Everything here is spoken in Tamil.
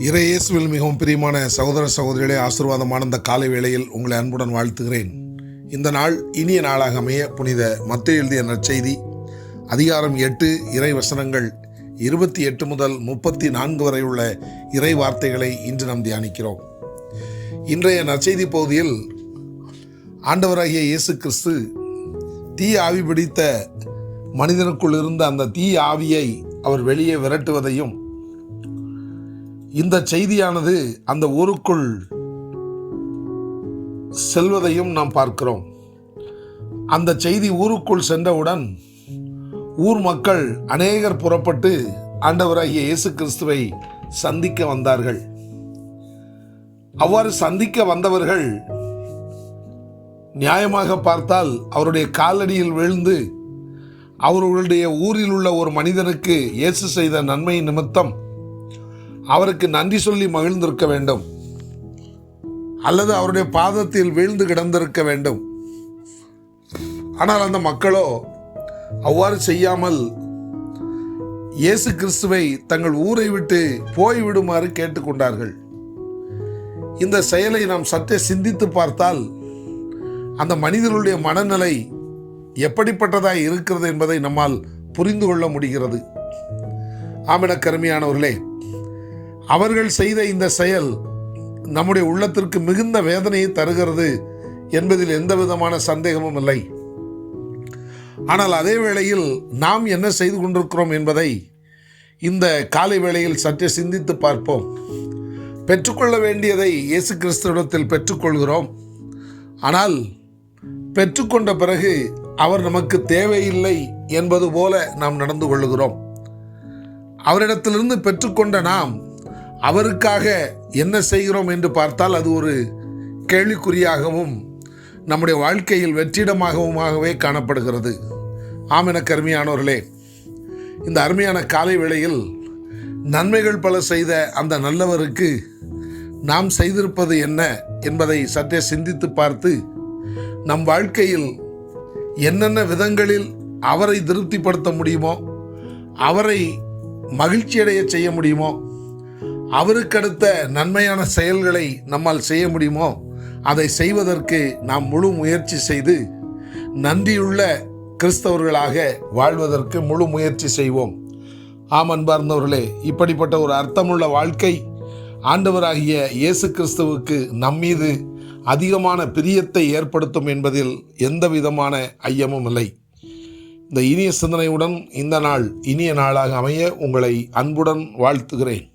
இயேசுவில் மிகவும் பிரியமான சகோதர சகோதரிகளே, ஆசீர்வாதமான இந்த காலை வேளையில் உங்களை அன்புடன் வாழ்த்துகிறேன். இந்த நாள் இனிய நாளாக அமைய புனித மத்தேயு எழுதிய நற்செய்தி அதிகாரம் 8 இறை வசனங்கள் 28 முதல் 34 வரை உள்ள இறை வார்த்தைகளை இன்று நாம் தியானிக்கிறோம். இன்றைய நற்செய்தி பகுதியில் ஆண்டவராகிய இயேசு கிறிஸ்து தீ ஆவி பிடித்த மனிதனுக்குள் இருந்த அந்த தீ ஆவியை அவர் வெளியே விரட்டுவதையும், இந்த செய்தியானது அந்த ஊருக்குள் செல்வதையும் நாம் பார்க்கிறோம். அந்த செய்தி ஊருக்குள் சென்றவுடன் ஊர் மக்கள் அநேகர் புறப்பட்டு ஆண்டவராகிய இயேசு கிறிஸ்துவை சந்திக்க வந்தார்கள். அவ்வாறு சந்திக்க வந்தவர்கள் நியாயமாக பார்த்தால் அவருடைய காலடியில் விழுந்து அவர்களுடைய ஊரில் உள்ள ஒரு மனிதனுக்கு இயேசு செய்த நன்மை நிமித்தம் அவருக்கு நன்றி சொல்லி மகிழ்ந்திருக்க வேண்டும், அல்லது அவருடைய பாதத்தில் வீழ்ந்து கிடந்திருக்க வேண்டும். ஆனால் அந்த மக்களோ அவ்வாறு செய்யாமல் இயேசு கிறிஸ்துவை தங்கள் ஊரை விட்டு போய்விடுமாறு கேட்டுக்கொண்டார்கள். இந்த செயலை நாம் சற்றே சிந்தித்து பார்த்தால் அந்த மனிதர்களுடைய மனநிலை எப்படிப்பட்டதாய் இருக்கிறது என்பதை நம்மால் புரிந்து கொள்ள முடிகிறது. ஆமென கருமையானவர்களே, அவர்கள் செய்த இந்த செயல் நம்முடைய உள்ளத்திற்கு மிகுந்த வேதனையை தருகிறது என்பதில் எந்த விதமான சந்தேகமும் இல்லை. ஆனால் அதே வேளையில் நாம் என்ன செய்து கொண்டிருக்கிறோம் என்பதை இந்த காலை வேளையில் சற்றே சிந்தித்து பார்ப்போம். பெற்றுக்கொள்ள வேண்டியதை இயேசு கிறிஸ்துவிடத்தில் பெற்றுக்கொள்கிறோம். ஆனால் பெற்றுக்கொண்ட பிறகு அவர் நமக்கு தேவையில்லை என்பது போல நாம் நடந்து கொள்ளுகிறோம். அவரிடத்திலிருந்து பெற்றுக்கொண்ட நாம் அவருக்காக என்ன செய்கிறோம் என்று பார்த்தால் அது ஒரு கேள்விக்குறியாகவும் நம்முடைய வாழ்க்கையில் வெற்றிடமாகவுமாகவே காணப்படுகிறது. ஆமென கருமையானவர்களே, இந்த அருமையான காலை வேளையில் நன்மைகள் பல செய்த அந்த நல்லவருக்கு நாம் செய்திருப்பது என்ன என்பதை சற்றே சிந்தித்து பார்த்து நம் வாழ்க்கையில் என்னென்ன விதங்களில் அவரை திருப்திப்படுத்த முடியுமோ, அவரை மகிழ்ச்சியடைய செய்ய முடியுமோ, அவருக்கடுத்த நன்மையான செயல்களை நம்மால் செய்ய முடியுமோ அதை செய்வதற்கு நாம் முழு முயற்சி செய்து நன்றியுள்ள கிறிஸ்தவர்களாக வாழ்வதற்கு முழு முயற்சி செய்வோம். ஆம் அன்பார்ந்தவர்களே, இப்படிப்பட்ட ஒரு அர்த்தமுள்ள வாழ்க்கை ஆண்டவராகிய இயேசு கிறிஸ்துவுக்கு நம்மீது அதிகமான பிரியத்தை ஏற்படுத்தும் என்பதில் எந்த விதமான ஐயமும் இல்லை. இந்த இனிய சிந்தனையுடன் இந்த நாள் இனிய நாளாக அமைய உங்களை அன்புடன் வாழ்த்துகிறேன்.